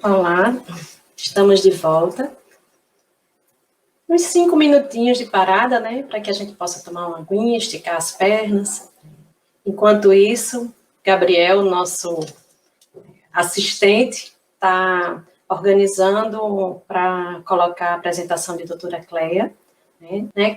Olá, estamos de volta. Uns 5 minutinhos de parada, né, para que a gente possa tomar uma aguinha, esticar as pernas. Enquanto isso, Gabriel, nosso assistente, está organizando para colocar a apresentação de doutora Cleia.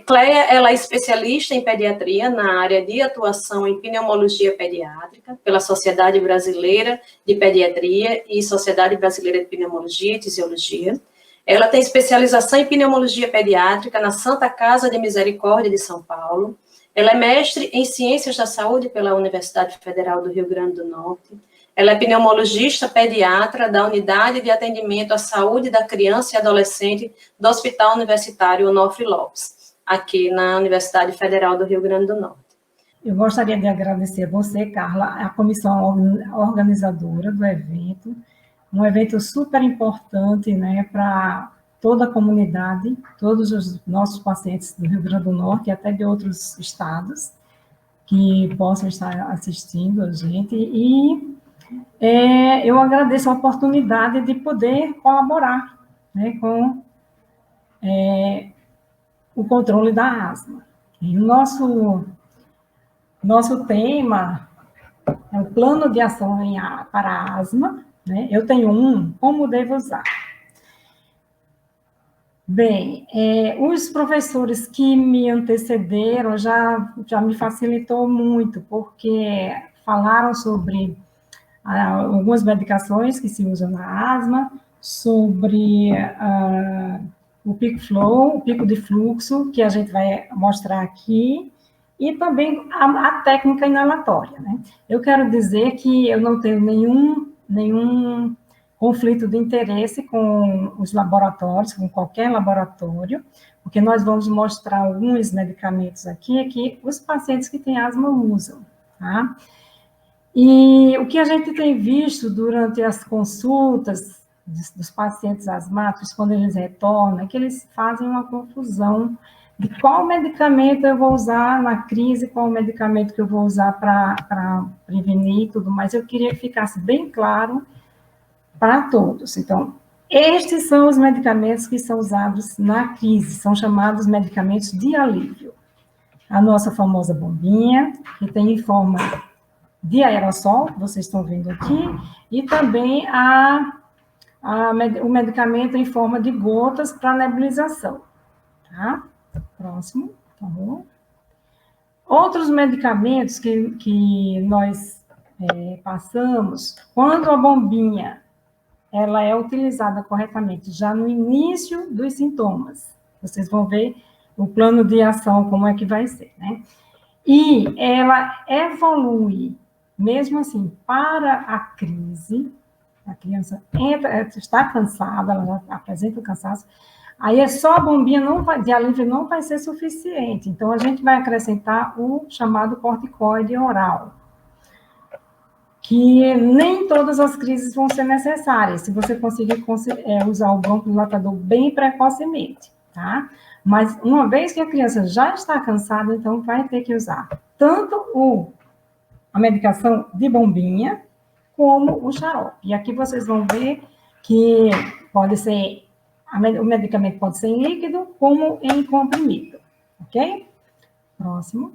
Cleia, ela é especialista em pediatria na área de atuação em pneumologia pediátrica pela Sociedade Brasileira de Pediatria e Sociedade Brasileira de Pneumologia e Tisiologia. Ela tem especialização em pneumologia pediátrica na Santa Casa de Misericórdia de São Paulo. Ela é mestre em Ciências da Saúde pela Universidade Federal do Rio Grande do Norte. Ela é pneumologista pediatra da Unidade de Atendimento à Saúde da Criança e Adolescente do Hospital Universitário Onofre Lopes, aqui na Universidade Federal do Rio Grande do Norte. Eu gostaria de agradecer a você, Carla, a comissão organizadora do evento, um evento super importante, né, para toda a comunidade, todos os nossos pacientes do Rio Grande do Norte e até de outros estados que possam estar assistindo a gente. E eu agradeço a oportunidade de poder colaborar, né, com o controle da asma. E o nosso tema é o plano de ação para a asma, né? Eu tenho como devo usar? Bem, os professores que me antecederam já me facilitou muito, porque falaram sobre algumas medicações que se usam na asma, sobre o pico flow, o pico de fluxo, que a gente vai mostrar aqui, e também a técnica inalatória, né? Eu quero dizer que eu não tenho nenhum conflito de interesse com os laboratórios, com qualquer laboratório, porque nós vamos mostrar alguns medicamentos aqui que os pacientes que têm asma usam, tá? E o que a gente tem visto durante as consultas dos pacientes asmáticos, quando eles retornam, é que eles fazem uma confusão de qual medicamento eu vou usar na crise, qual medicamento que eu vou usar para prevenir e tudo mais. Eu queria que ficasse bem claro para todos. Então, estes são os medicamentos que são usados na crise, são chamados medicamentos de alívio. A nossa famosa bombinha, que tem em forma de aerossol, que vocês estão vendo aqui, e também o medicamento em forma de gotas para nebulização. Tá? Próximo, por favor. Outros medicamentos que nós passamos, quando a bombinha ela é utilizada corretamente já no início dos sintomas, vocês vão ver o plano de ação, como é que vai ser, né? E ela evolui, mesmo assim, para a crise, a criança está cansada, ela já apresenta cansaço, aí é só a bombinha de alívio não vai ser suficiente, então a gente vai acrescentar o chamado corticoide oral, que nem todas as crises vão ser necessárias, se você conseguir usar o broncodilatador bem precocemente, tá? Mas uma vez que a criança já está cansada, então vai ter que usar tanto a medicação de bombinha, como o xarope. E aqui vocês vão ver que pode ser, o medicamento pode ser em líquido, como em comprimido, ok? Próximo.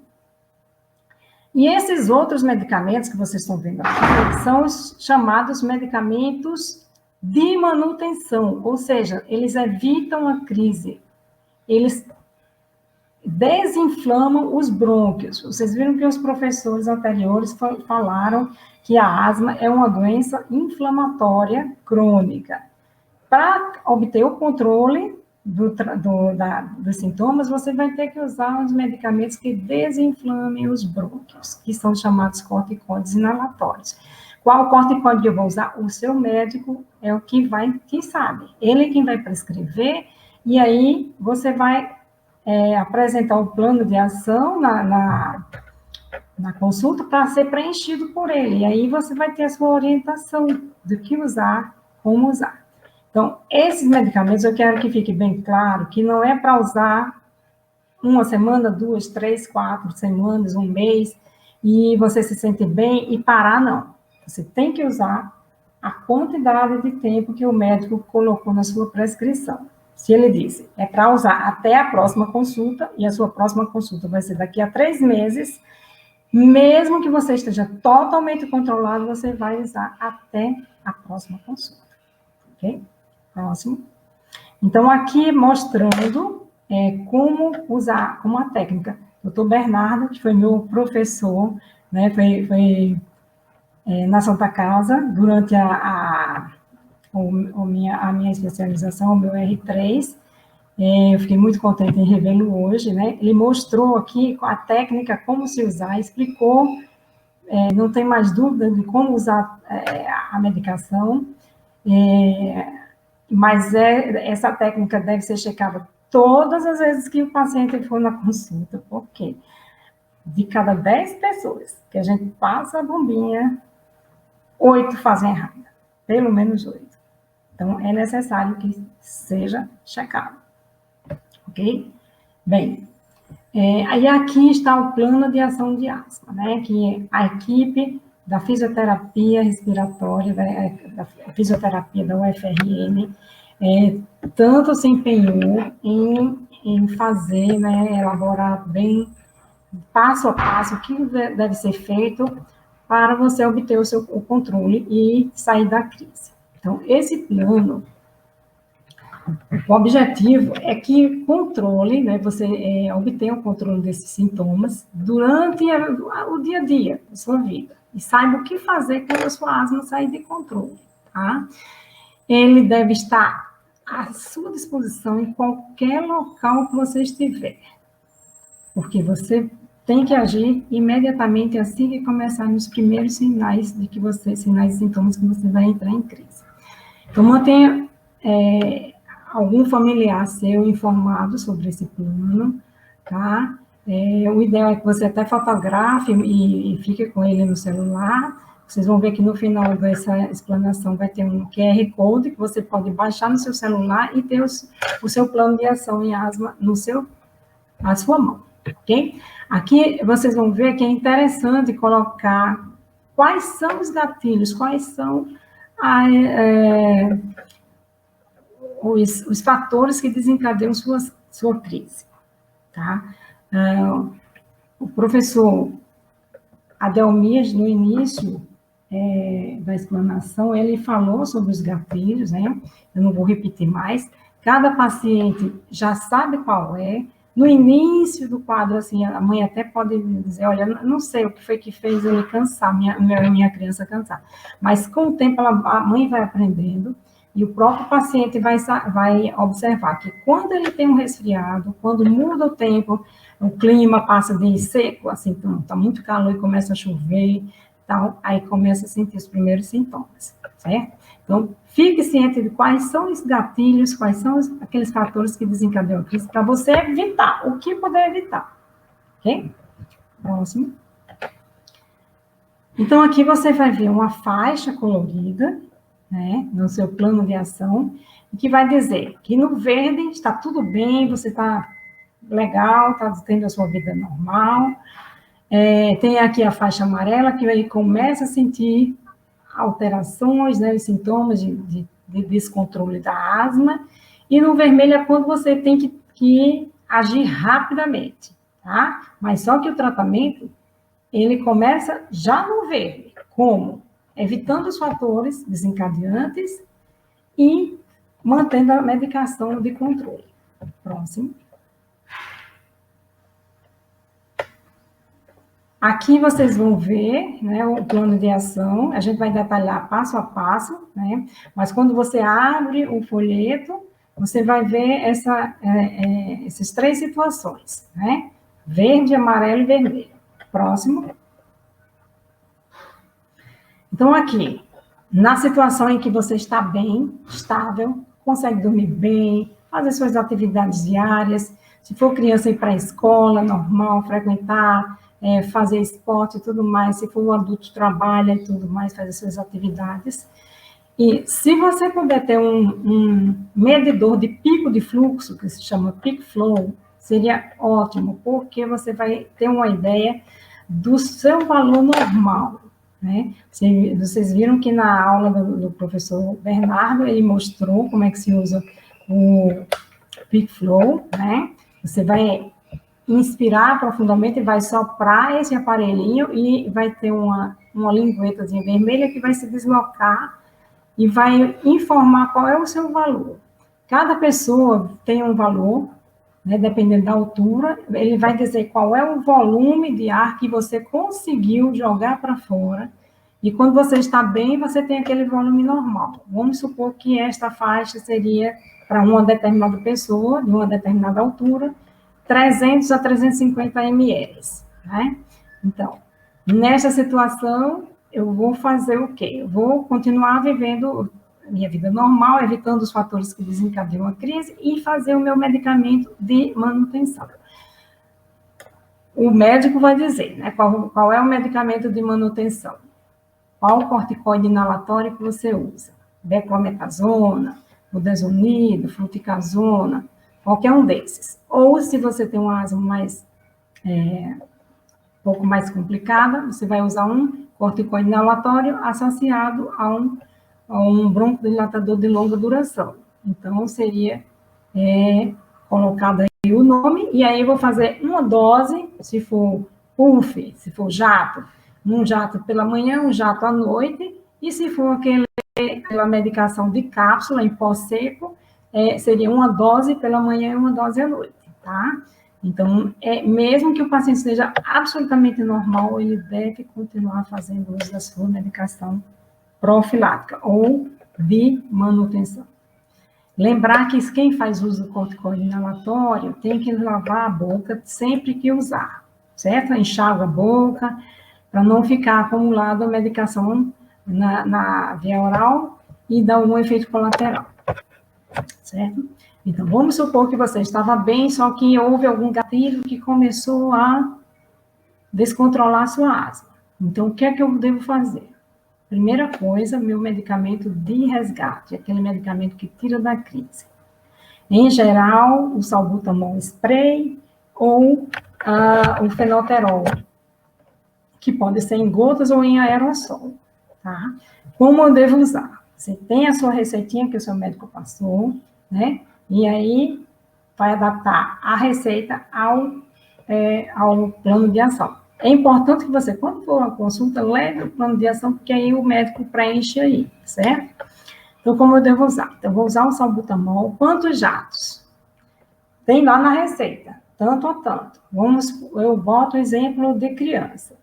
E esses outros medicamentos que vocês estão vendo aqui, são os chamados medicamentos de manutenção, ou seja, eles evitam a crise, eles desinflamam os brônquios. Vocês viram que os professores anteriores falaram que a asma é uma doença inflamatória crônica. Para obter o controle dos sintomas, você vai ter que usar os medicamentos que desinflamem os brônquios, que são chamados corticoides inalatórios. Qual corticoide que eu vou usar? O seu médico é o que sabe. Ele é quem vai prescrever, e aí você vai apresentar o plano de ação na consulta para ser preenchido por ele. E aí você vai ter a sua orientação do que usar, como usar. Então, esses medicamentos, eu quero que fique bem claro que não é para usar uma semana, 2, 3, 4 semanas, um mês, e você se sente bem e parar, não. Você tem que usar a quantidade de tempo que o médico colocou na sua prescrição. Se ele disse, é para usar até a próxima consulta, e a sua próxima consulta vai ser daqui a 3 meses, mesmo que você esteja totalmente controlado, você vai usar até a próxima consulta. Ok? Próximo. Então, aqui mostrando como usar, como a técnica. Doutor Bernardo, que foi meu professor, né, foi na Santa Casa, durante a minha especialização, o meu R3, eu fiquei muito contente em revê-lo hoje, né? Ele mostrou aqui a técnica, como se usar, explicou, não tem mais dúvida de como usar a medicação, mas essa técnica deve ser checada todas as vezes que o paciente for na consulta, porque de cada 10 pessoas que a gente passa a bombinha, 8 fazem errado, pelo menos 8. Então, é necessário que seja checado. Ok? Bem, aí aqui está o plano de ação de asma, né? Que a equipe da fisioterapia respiratória, da fisioterapia da UFRN, tanto se empenhou em fazer, né, elaborar bem, passo a passo, o que deve ser feito para você obter o controle e sair da crise. Então, esse plano, o objetivo é que controle, né, você obtenha o controle desses sintomas durante o dia a dia da sua vida e saiba o que fazer quando a sua asma sair de controle, tá? Ele deve estar à sua disposição em qualquer local que você estiver, porque você tem que agir imediatamente assim que começarem os primeiros sinais sinais e sintomas que você vai entrar em crise. Então, mantenha algum familiar seu informado sobre esse plano, tá? O ideal é que você até fotografe e fique com ele no celular. Vocês vão ver que no final dessa explanação vai ter um QR Code que você pode baixar no seu celular e ter o seu plano de ação em asma na sua mão, ok? Aqui vocês vão ver que é interessante colocar quais são os gatilhos, quais são os fatores que desencadeiam sua crise, tá? O professor Adelmir, no início da explanação, ele falou sobre os gatilhos, né? Eu não vou repetir mais. Cada paciente já sabe qual é. No início do quadro, assim, a mãe até pode dizer, olha, não sei o que foi que fez ele cansar, minha criança cansar. Mas com o tempo a mãe vai aprendendo e o próprio paciente vai observar que quando ele tem um resfriado, quando muda o tempo, o clima passa de seco, assim, então está muito calor e começa a chover, então, aí começa a sentir os primeiros sintomas, certo? Então, fique ciente de quais são os gatilhos, quais são aqueles fatores que desencadeiam a crise, para você evitar, o que puder evitar, ok? Próximo. Então, aqui você vai ver uma faixa colorida, né, no seu plano de ação, que vai dizer que no verde está tudo bem, você está legal, está tendo a sua vida normal. Tem aqui a faixa amarela, que aí começa a sentir alterações, né, os sintomas de descontrole da asma, e no vermelho é quando você tem que agir rapidamente, tá? Mas só que o tratamento, ele começa já no verde, como? Evitando os fatores desencadeantes e mantendo a medicação de controle. Próximo. Aqui vocês vão ver, né, o plano de ação, a gente vai detalhar passo a passo, né, mas quando você abre o folheto, você vai ver essas 3 situações, né, verde, amarelo e vermelho. Próximo. Então, aqui, na situação em que você está bem, estável, consegue dormir bem, fazer suas atividades diárias, se for criança ir para a escola, normal, frequentar, fazer esporte e tudo mais, se for um adulto, trabalha e tudo mais, fazer suas atividades. E se você puder ter um medidor de pico de fluxo, que se chama peak flow, seria ótimo, porque você vai ter uma ideia do seu valor normal, né? Vocês viram que na aula do professor Bernardo, ele mostrou como é que se usa o Peak Flow, né? Você vai inspirar profundamente, vai soprar esse aparelhinho e vai ter uma linguetazinha vermelha que vai se deslocar e vai informar qual é o seu valor. Cada pessoa tem um valor, né, dependendo da altura, ele vai dizer qual é o volume de ar que você conseguiu jogar para fora. E quando você está bem, você tem aquele volume normal. Vamos supor que esta faixa seria para uma determinada pessoa, de uma determinada altura, 300 a 350 ml, né? Então, nessa situação, eu vou fazer o quê? Eu vou continuar vivendo minha vida normal, evitando os fatores que desencadeiam a crise e fazer o meu medicamento de manutenção. O médico vai dizer, né, qual é o medicamento de manutenção, qual o corticoide inalatório que você usa, beclometasona, budesonide, fluticasona, qualquer um desses. Ou se você tem uma asma um pouco mais complicada, você vai usar um corticoide inalatório associado a um broncodilatador de longa duração. Então, seria colocado aí o nome, e aí eu vou fazer uma dose, se for puff, se for jato, um jato pela manhã, um jato à noite, e se for aquela medicação de cápsula em pó seco, seria uma dose pela manhã e uma dose à noite, tá? Então, mesmo que o paciente seja absolutamente normal, ele deve continuar fazendo uso da sua medicação profilática ou de manutenção. Lembrar que quem faz uso do corticoide inalatório tem que lavar a boca sempre que usar, certo? Enxágua a boca, para não ficar acumulado a medicação na via oral e dar algum efeito colateral, certo? Então, vamos supor que você estava bem, só que houve algum gatilho que começou a descontrolar a sua asma. Então, o que é que eu devo fazer? Primeira coisa, meu medicamento de resgate, aquele medicamento que tira da crise. Em geral, o salbutamol spray ou o fenoterol, que pode ser em gotas ou em aerossol, tá? Como eu devo usar? Você tem a sua receitinha que o seu médico passou, né? E aí vai adaptar a receita ao plano de ação. É importante que você, quando for uma consulta, leve o plano de ação, porque aí o médico preenche aí, certo? Então, como eu devo usar? Então, eu vou usar o salbutamol. Quantos jatos? Tem lá na receita, tanto a tanto. Eu boto o exemplo de criança.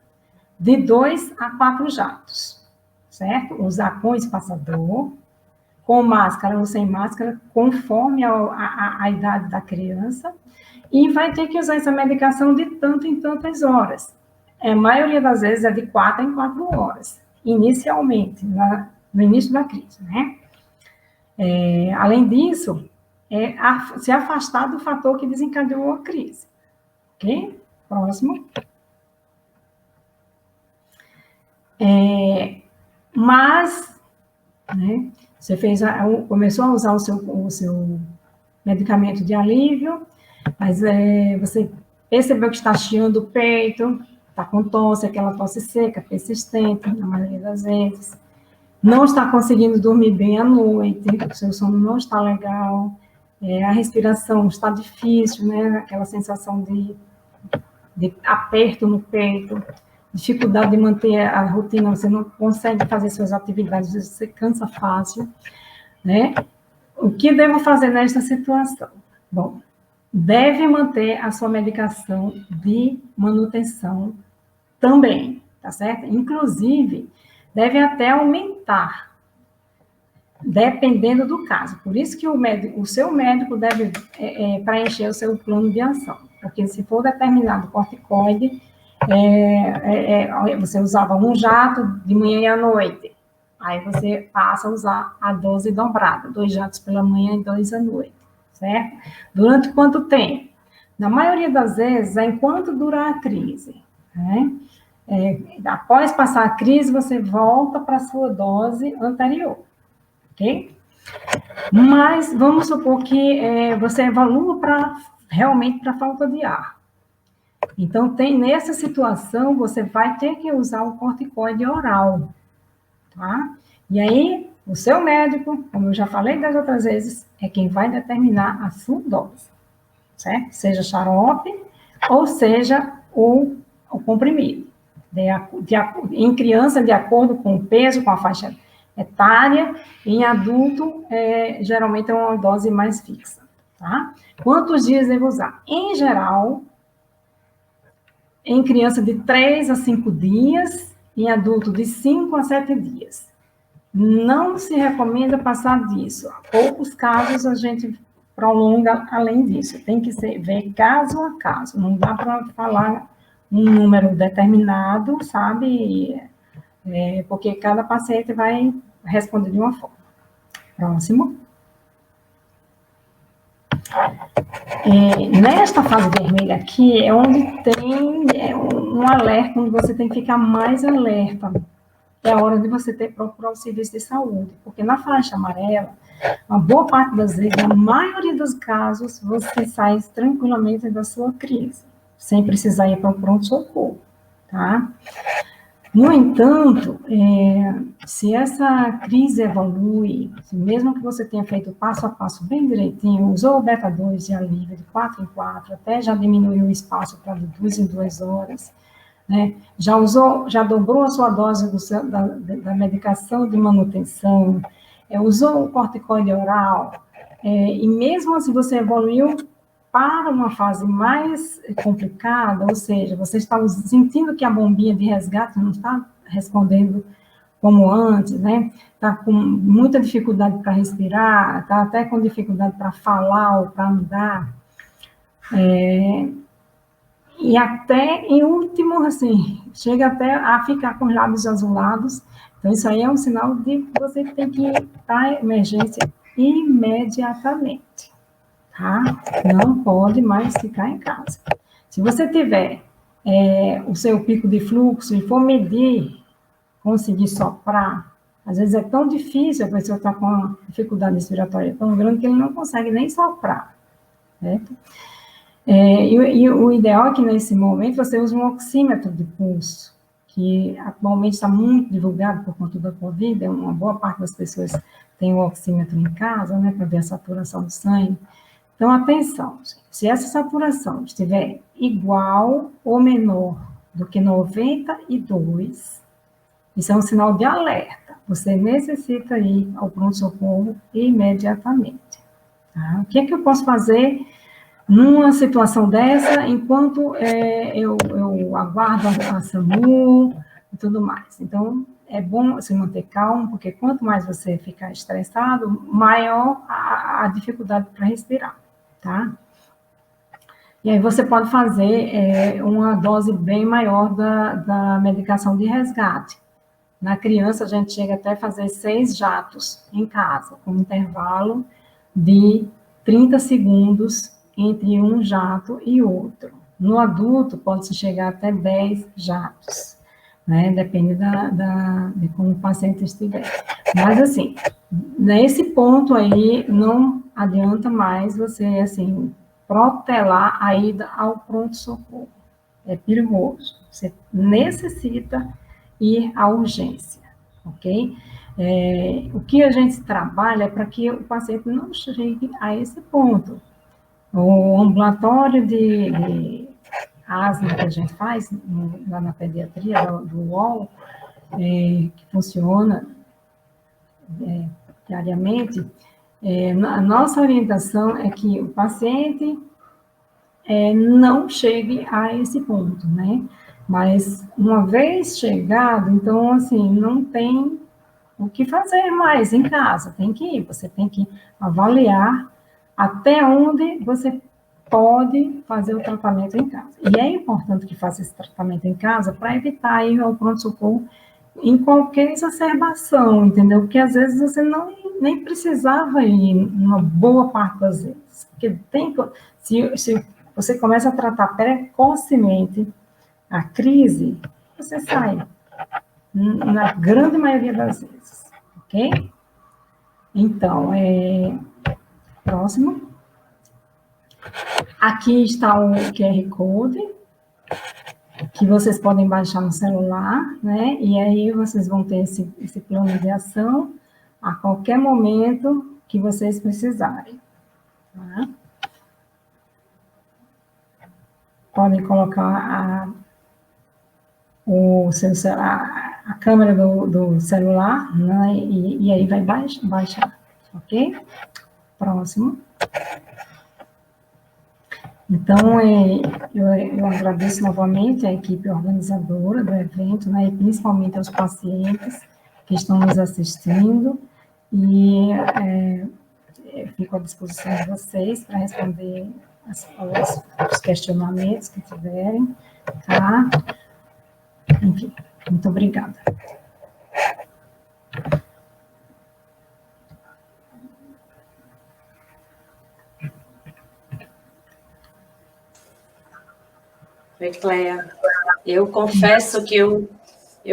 De 2 a 4 jatos, certo? Usar com espaçador, com máscara ou sem máscara, conforme a idade da criança, e vai ter que usar essa medicação de tanto em tantas horas. A maioria das vezes é de 4 em 4 horas, inicialmente, no início da crise, né? Além disso, se afastar do fator que desencadeou a crise. Ok? Próximo. Mas, né, você começou a usar o seu medicamento de alívio, mas você percebeu que está chiando o peito, está com tosse, aquela tosse seca, persistente, na maioria das vezes. Não está conseguindo dormir bem à noite, o seu sono não está legal, a respiração está difícil, né? Aquela sensação de aperto no peito, dificuldade de manter a rotina, você não consegue fazer suas atividades, você cansa fácil, né? O que devo fazer nesta situação? Bom, deve manter a sua medicação de manutenção também, tá certo? Inclusive, deve até aumentar, dependendo do caso. Por isso que o seu médico deve preencher o seu plano de ação, porque se for determinado corticoide, você usava um jato de manhã e à noite, aí você passa a usar a dose dobrada, 2 jatos pela manhã e 2 à noite, certo? Durante quanto tempo? Na maioria das vezes, é enquanto durar a crise, né? Após passar a crise, você volta para a sua dose anterior, ok? Mas vamos supor que você evolua realmente para falta de ar. Então, nessa situação, você vai ter que usar o corticoide oral, tá? E aí, o seu médico, como eu já falei das outras vezes, é quem vai determinar a sua dose, certo? Seja xarope ou seja o comprimido. Em criança, de acordo com o peso, com a faixa etária, em adulto, geralmente é uma dose mais fixa, tá? Quantos dias devo usar? Em geral, em criança de 3 a 5 dias, em adulto de 5 a 7 dias. Não se recomenda passar disso. Poucos casos a gente prolonga além disso. Tem que ver caso a caso. Não dá para falar um número determinado, sabe? Porque cada paciente vai responder de uma forma. Próximo. Nesta fase vermelha aqui é onde tem um alerta, onde você tem que ficar mais alerta. É a hora de você procurar o serviço de saúde, porque na faixa amarela, uma boa parte das vezes, na maioria dos casos, você sai tranquilamente da sua crise, sem precisar ir para o pronto-socorro, tá? No entanto, se essa crise evolui, mesmo que você tenha feito passo a passo bem direitinho, usou o beta-2 de alívio de 4 em 4, até já diminuiu o espaço para de 2 em 2 horas, né? Já dobrou a sua dose da medicação de manutenção, usou o corticoide oral, e mesmo assim você evoluiu para uma fase mais complicada, ou seja, você está sentindo que a bombinha de resgate não está respondendo como antes, né? Está com muita dificuldade para respirar, está até com dificuldade para falar ou para andar. E até, em último, assim, chega até a ficar com os lábios azulados. Então, isso aí é um sinal de que você tem que ir para a emergência imediatamente, tá? Não pode mais ficar em casa. Se você tiver o seu pico de fluxo e for medir, conseguir soprar, às vezes é tão difícil, a pessoa está com uma dificuldade respiratória tão grande que ele não consegue nem soprar, certo? E o ideal é que nesse momento você use um oxímetro de pulso, que atualmente está muito divulgado por conta da Covid, uma boa parte das pessoas tem o oxímetro em casa, né, para ver a saturação do sangue. Então, atenção, se essa saturação estiver igual ou menor do que 92, isso é um sinal de alerta. Você necessita ir ao pronto-socorro imediatamente. Tá? O que é que eu posso fazer numa situação dessa, enquanto eu aguardo a SAMU e tudo mais? Então, é bom se manter calmo, porque quanto mais você ficar estressado, maior a dificuldade para respirar, tá? E aí você pode fazer uma dose bem maior da medicação de resgate. Na criança, a gente chega até a fazer 6 jatos em casa, com um intervalo de 30 segundos entre um jato e outro. No adulto, pode-se chegar até 10 jatos, né? Depende de como o paciente estiver. Mas, assim, nesse ponto aí, não adianta mais você, assim, protelar a ida ao pronto-socorro. É perigoso. Você necessita ir à urgência, ok? O que a gente trabalha é para que o paciente não chegue a esse ponto. O ambulatório de asma que a gente faz lá na pediatria, do UOL, que funciona diariamente, a nossa orientação é que o paciente não chegue a esse ponto, né? Mas, uma vez chegado, então, assim, não tem o que fazer mais em casa, tem que ir, você tem que avaliar até onde você pode fazer o tratamento em casa. E é importante que faça esse tratamento em casa para evitar ir ao pronto-socorro em qualquer exacerbação, entendeu? Porque às vezes você nem precisava ir, uma boa parte das vezes. Porque se você começa a tratar precocemente a crise, você sai, na grande maioria das vezes, ok? Então, próximo. Aqui está o QR Code, que vocês podem baixar no celular, né? E aí vocês vão ter esse plano de ação a qualquer momento que vocês precisarem. Tá? Podem colocar a câmera do celular, né? E aí vai baixar, ok? Próximo. Então, eu agradeço novamente a equipe organizadora do evento, né, e principalmente aos pacientes que estão nos assistindo, e fico à disposição de vocês para responder os questionamentos que tiverem, tá? Enfim, muito obrigada. Oi, Cleia. Eu confesso que eu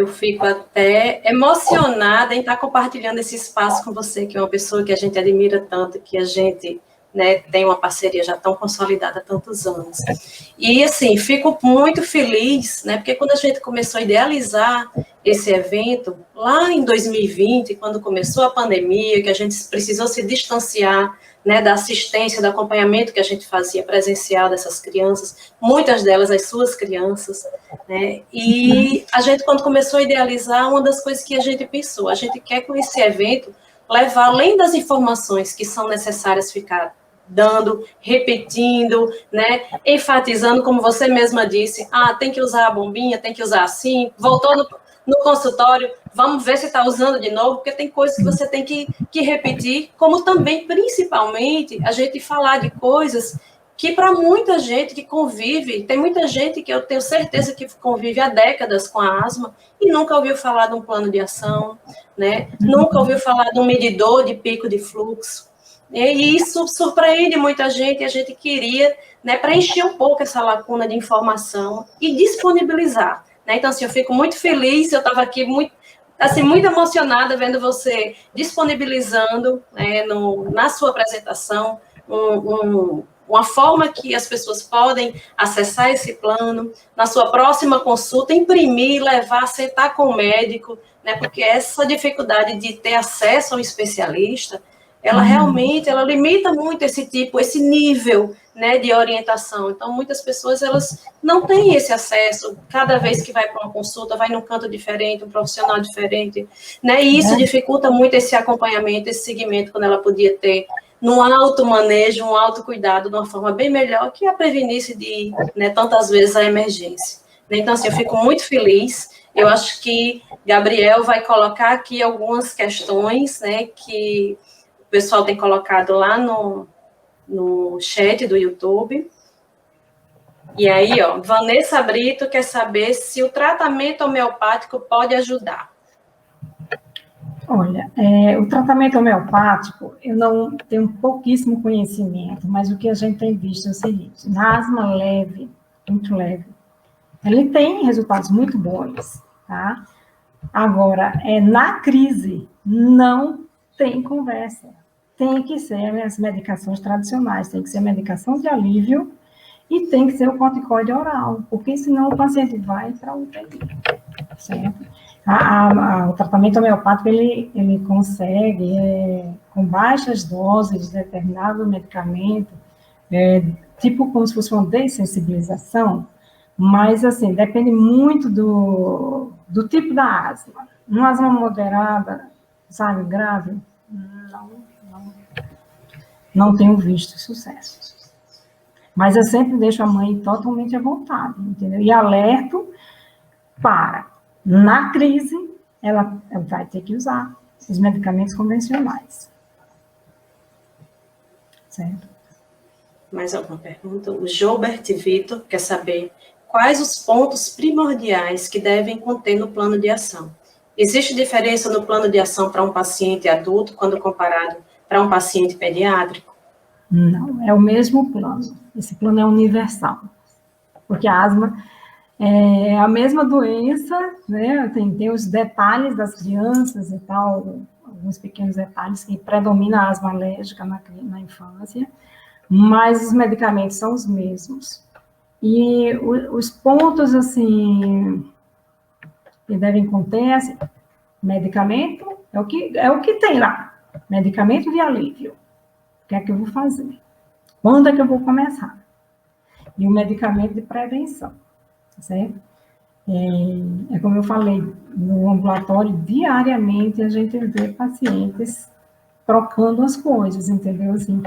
fico até emocionada em estar compartilhando esse espaço com você, que é uma pessoa que a gente admira tanto, que a gente, né, tem uma parceria já tão consolidada há tantos anos. E, assim, fico muito feliz, né, porque quando a gente começou a idealizar esse evento, lá em 2020, quando começou a pandemia, que a gente precisou se distanciar, né, da assistência, do acompanhamento que a gente fazia presencial dessas crianças, muitas delas as suas crianças, né, e a gente, quando começou a idealizar, uma das coisas que a gente pensou, a gente quer com esse evento levar, além das informações que são necessárias ficar dando, repetindo, né, enfatizando, como você mesma disse, tem que usar a bombinha, tem que usar assim, voltou no consultório, vamos ver se está usando de novo, porque tem coisas que você tem que repetir, como também, principalmente, a gente falar de coisas que para muita gente que convive, tem muita gente que eu tenho certeza que convive há décadas com a asma e nunca ouviu falar de um plano de ação, né? Nunca ouviu falar de um medidor de pico de fluxo. E isso surpreende muita gente, e a gente queria, né, preencher um pouco essa lacuna de informação e disponibilizar. Né? Então, assim, eu fico muito feliz, eu estava aqui muito emocionada vendo você disponibilizando, né, na sua apresentação uma forma que as pessoas podem acessar esse plano, na sua próxima consulta, imprimir, levar, sentar com o médico, né, porque essa dificuldade de ter acesso ao especialista, ela realmente, ela limita muito esse nível, né, de orientação. Então, muitas pessoas, elas não têm esse acesso. Cada vez que vai para uma consulta, vai num canto diferente, um profissional diferente, né, e isso dificulta muito esse acompanhamento, esse segmento, quando ela podia ter num automanejo, um autocuidado de uma forma bem melhor que a prevenisse de, né, tantas vezes a emergência. Então, assim, eu fico muito feliz. Eu acho que Gabriel vai colocar aqui algumas questões, né, que o pessoal tem colocado lá no chat do YouTube. E aí, ó, Vanessa Brito quer saber se o tratamento homeopático pode ajudar. Olha, o tratamento homeopático, eu não tenho pouquíssimo conhecimento, mas o que a gente tem visto é o seguinte: na asma leve, muito leve, ele tem resultados muito bons, tá? Agora, na crise, não tem conversa. Tem que ser as medicações tradicionais, tem que ser medicação de alívio e tem que ser o corticoide oral, porque senão o paciente vai para o UTI, certo? O tratamento homeopático, ele consegue, com baixas doses de determinado medicamento, tipo como se fosse uma dessensibilização, mas, assim, depende muito do tipo da asma. Uma asma moderada, sabe, grave, não tenho visto sucesso. Mas eu sempre deixo a mãe totalmente à vontade, entendeu? E alerto na crise, ela vai ter que usar os medicamentos convencionais. Certo? Mais alguma pergunta? O Gilbert Vitor quer saber quais os pontos primordiais que devem conter no plano de ação. Existe diferença no plano de ação para um paciente adulto quando comparado para um paciente pediátrico? Não, é o mesmo plano. Esse plano é universal. Porque a asma é a mesma doença, né? Tem os detalhes das crianças e tal, alguns pequenos detalhes que predominam a asma alérgica na infância, mas os medicamentos são os mesmos, E os pontos, assim, que devem conter, assim, medicamento, é o que tem lá. Medicamento de alívio. O que é que eu vou fazer? Quando é que eu vou começar? E o medicamento de prevenção, certo? É como eu falei, no ambulatório, diariamente, a gente vê pacientes trocando as coisas, entendeu? Assim,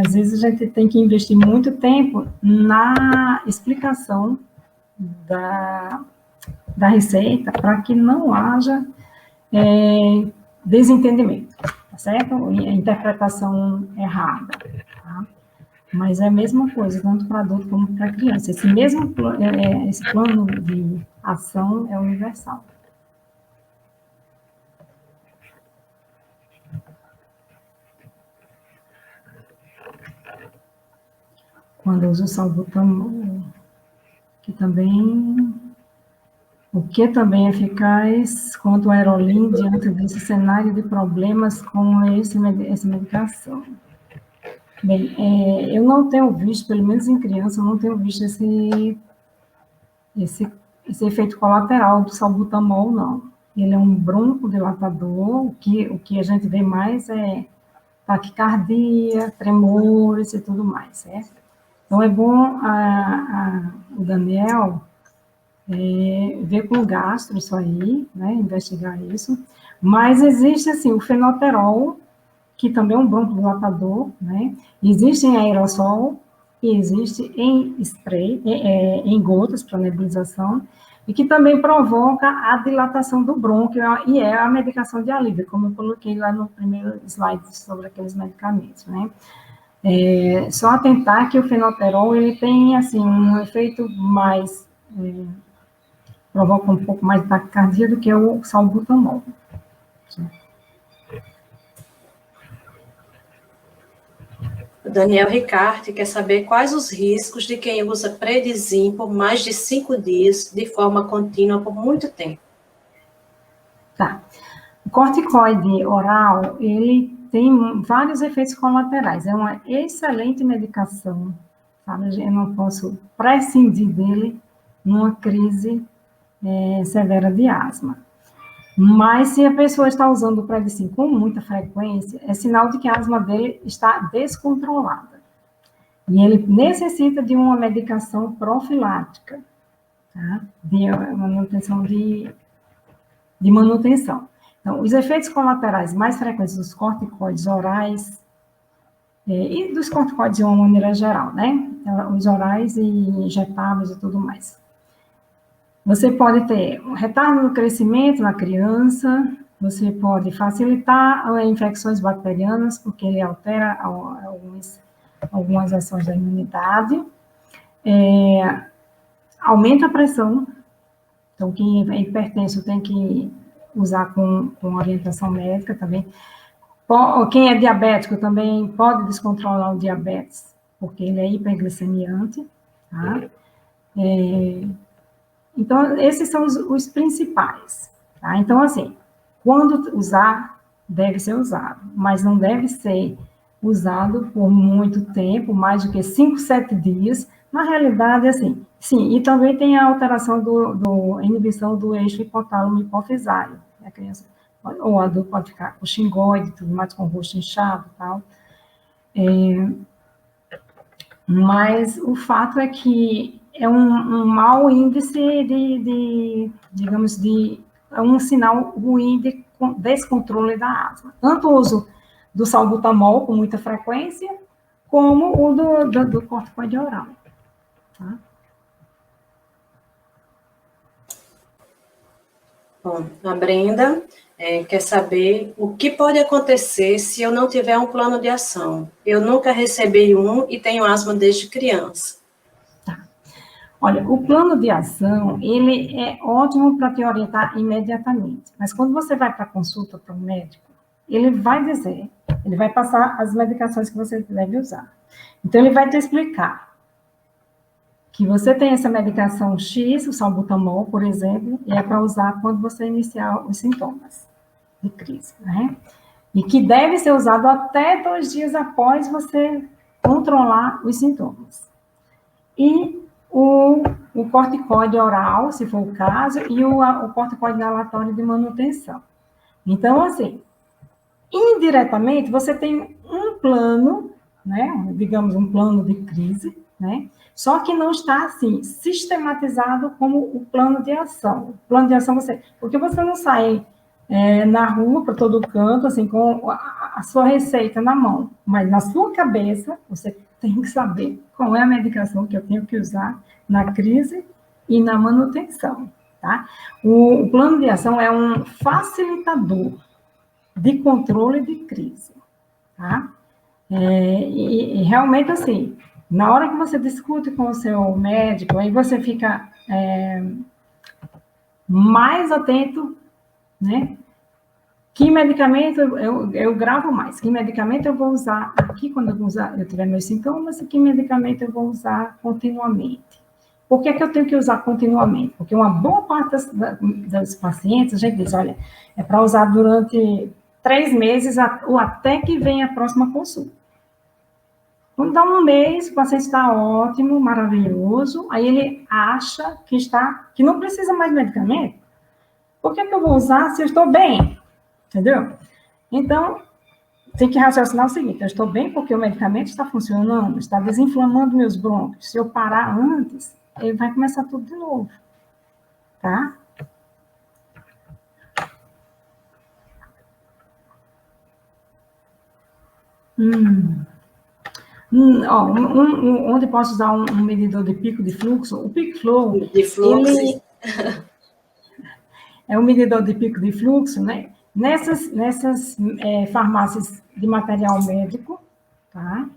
às vezes a gente tem que investir muito tempo na explicação da receita para que não haja desentendimento, tá certo? Interpretação errada, tá? Mas é a mesma coisa, tanto para adulto como para criança. Esse plano de ação é universal. Quando eu uso o salbutamol, que também... O que também é eficaz contra o aerolim diante desse cenário de problemas com essa medicação? Bem, eu não tenho visto, pelo menos em criança, eu não tenho visto esse efeito colateral do salbutamol, não. Ele é um broncodilatador, o que a gente vê mais é taquicardia, tremores e tudo mais, certo? Então, é bom o Daniel ver com o gastro isso aí, né, investigar isso. Mas existe, assim, o fenoterol, que também é um broncodilatador, né? Existe em aerossol e existe em spray, em gotas para nebulização, e que também provoca a dilatação do brônquio, e é a medicação de alívio, como eu coloquei lá no primeiro slide sobre aqueles medicamentos, né? Só atentar que o fenoterol, ele tem, assim, um efeito mais... provoca um pouco mais de taquicardia do que o salbutamol. O Daniel Ricarte quer saber quais os riscos de quem usa Predizin por mais de 5 dias, de forma contínua, por muito tempo. Tá. O corticoide oral, ele tem vários efeitos colaterais. É uma excelente medicação, sabe? Eu não posso prescindir dele numa crise severa de asma. Mas se a pessoa está usando o Predicin com muita frequência, é sinal de que a asma dele está descontrolada. E ele necessita de uma medicação profilática, tá? De manutenção de manutenção. Então, os efeitos colaterais mais frequentes dos corticoides orais e dos corticoides de uma maneira geral, né? Os orais e injetáveis e tudo mais. Você pode ter um retardo no crescimento na criança, você pode facilitar infecções bacterianas, porque ele altera algumas ações da imunidade, aumenta a pressão, então quem é hipertenso tem que usar com orientação médica também. Quem é diabético também pode descontrolar o diabetes, porque ele é hiperglicemiante, tá? Então, esses são os principais, tá? Então, assim, quando usar, deve ser usado, mas não deve ser usado por muito tempo, mais do que 5, 7 dias. Na realidade, assim, sim, e também tem a alteração a inibição do eixo hipotálamo hipofisário. A criança, ou o adulto pode ficar com xingoide, tudo mais, com o rosto inchado e tal. Mas o fato é que é um mau índice digamos, é um sinal ruim de descontrole da asma. Tanto o uso do salbutamol com muita frequência, como o do corticoide oral. Tá? Bom, a Brenda quer saber o que pode acontecer se eu não tiver um plano de ação. Eu nunca recebi um e tenho asma desde criança. Tá. Olha, o plano de ação, ele é ótimo para te orientar imediatamente. Mas quando você vai para a consulta para o médico, ele vai dizer, ele vai passar as medicações que você deve usar. Então, ele vai te explicar que você tem essa medicação X, o salbutamol, por exemplo, e é para usar quando você iniciar os sintomas de crise, né? E que deve ser usado até 2 dias após você controlar os sintomas. e o corticoide oral, se for o caso, e o corticoide inalatório de manutenção. Então, assim, indiretamente, você tem um plano, né, digamos, um plano de crise, né, só que não está, assim, sistematizado como o plano de ação. O plano de ação, porque você não sai na rua, para todo canto, assim, com a sua receita na mão, mas na sua cabeça, você tem que saber qual é a medicação que eu tenho que usar na crise e na manutenção, tá? O plano de ação é um facilitador de controle de crise, tá? E realmente, assim, na hora que você discute com o seu médico, aí você fica mais atento, né? Que medicamento eu gravo mais? Que medicamento eu vou usar aqui quando eu tiver meus sintomas? E que medicamento eu vou usar continuamente? Por que eu tenho que usar continuamente? Porque uma boa parte dos pacientes, a gente diz, olha, é para usar durante 3 meses ou até que venha a próxima consulta. Quando dá um mês, o paciente está ótimo, maravilhoso, aí ele acha que não precisa mais de medicamento. Por que eu vou usar se eu estou bem? Entendeu? Então, tem que raciocinar o seguinte, eu estou bem porque o medicamento está funcionando, está desinflamando meus brônquios. Se eu parar antes, ele vai começar tudo de novo, tá? Onde posso usar um medidor de pico de fluxo? O Peak Flow, De fluxo. Ele é um medidor de pico de fluxo, né? Nessas farmácias de material médico, tá?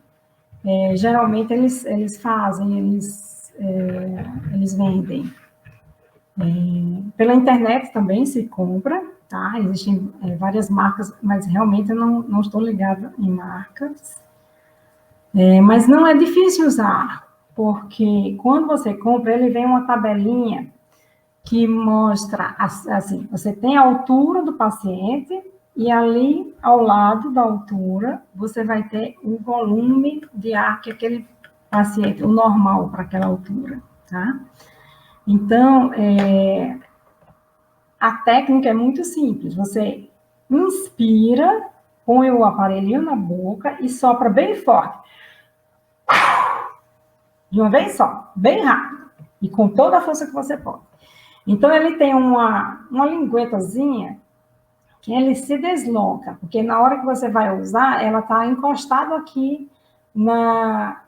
Geralmente eles fazem, eles vendem. Pela internet também se compra, tá? Existem várias marcas, mas realmente eu não estou ligada em marcas. Mas não é difícil usar, porque quando você compra, ele vem uma tabelinha que mostra, assim, você tem a altura do paciente e ali, ao lado da altura, você vai ter o volume de ar que aquele paciente, o normal para aquela altura, tá? Então, a técnica é muito simples. Você inspira, põe o aparelhinho na boca e sopra bem forte. De uma vez só, bem rápido. E com toda a força que você pode. Então, ele tem uma linguetazinha que ele se desloca, porque na hora que você vai usar, ela está encostada aqui na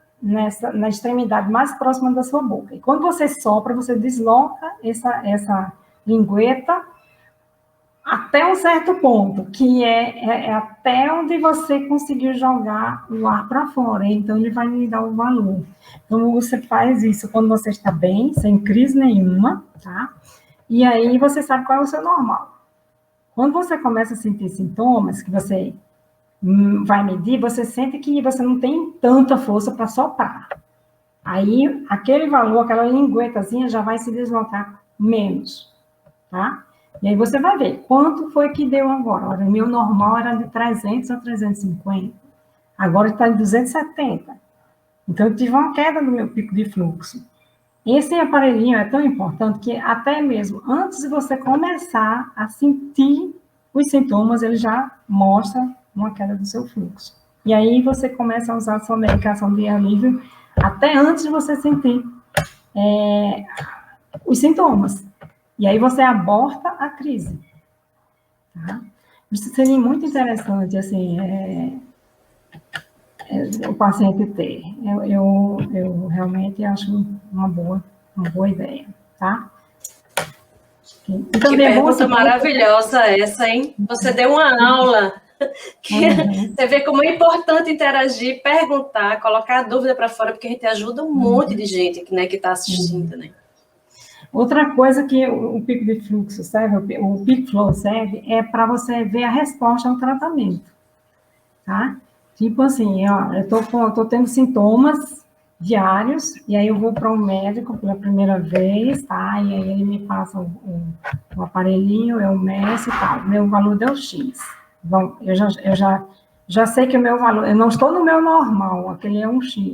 extremidade mais próxima da sua boca. E quando você sopra, você desloca essa lingueta até um certo ponto, que é até onde você conseguiu jogar o ar para fora. Então, ele vai lhe dar o valor. Então, você faz isso quando você está bem, sem crise nenhuma, tá? E aí, você sabe qual é o seu normal. Quando você começa a sentir sintomas, que você vai medir, você sente que você não tem tanta força para soprar. Aí, aquele valor, aquela linguetazinha já vai se deslocar menos, tá? E aí você vai ver quanto foi que deu agora. Olha, o meu normal era de 300 a 350. Agora está em 270. Então, eu tive uma queda no meu pico de fluxo. Esse aparelhinho é tão importante que até mesmo antes de você começar a sentir os sintomas, ele já mostra uma queda do seu fluxo. E aí você começa a usar a sua medicação de alívio até antes de você sentir os sintomas. E aí você aborta a crise. Tá? Isso seria muito interessante, assim, o paciente ter. Eu realmente acho uma boa ideia, tá? Que pergunta maravilhosa essa, hein? Você deu uma aula. Você vê como é importante interagir, perguntar, colocar a dúvida para fora, porque a gente ajuda um monte de gente, né, que está assistindo, né? Outra coisa que o pico de fluxo serve, o Peak Flow serve, é para você ver a resposta ao tratamento, tá? Tipo assim, ó, eu tô tendo sintomas diários, e aí eu vou para um médico pela primeira vez, tá? E aí ele me passa o aparelhinho, eu meço e tal. Meu valor deu X. Bom, eu já sei que o meu valor, eu não estou no meu normal, aquele é um X,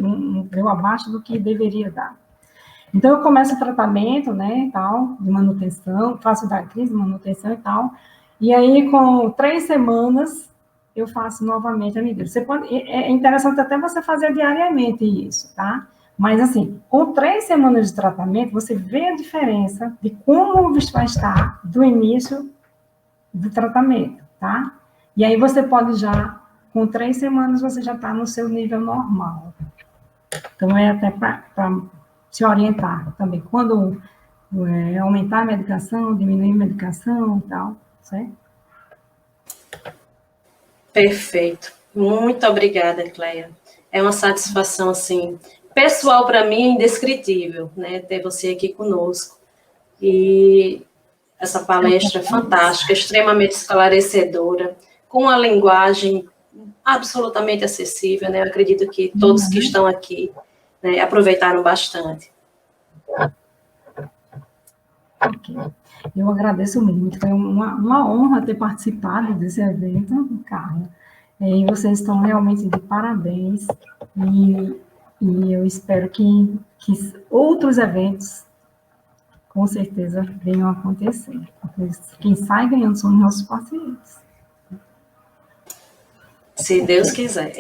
deu abaixo do que deveria dar. Então, eu começo o tratamento, né, tal, de manutenção, faço da crise de manutenção e tal, e aí, com 3 semanas, eu faço novamente a medida. Você pode, é interessante até você fazer diariamente isso, tá? Mas, assim, com 3 semanas de tratamento, você vê a diferença de como o bicho vai estar do início do tratamento, tá? E aí você pode já, com 3 semanas, você já está no seu nível normal. Então, é até para se orientar também. Quando aumentar a medicação, diminuir a medicação e tal, certo? Perfeito. Muito obrigada, Cleia. É uma satisfação, assim, pessoal para mim, indescritível, né, ter você aqui conosco. E essa palestra é fantástica, extremamente esclarecedora, com uma linguagem absolutamente acessível, né? Eu acredito que todos que estão aqui, né, aproveitaram bastante. Okay. Eu agradeço muito, foi uma honra ter participado desse evento, Carla. E vocês estão realmente de parabéns, e eu espero que outros eventos, com certeza, venham a acontecer. Porque quem sai ganhando são os nossos pacientes. Se Deus quiser.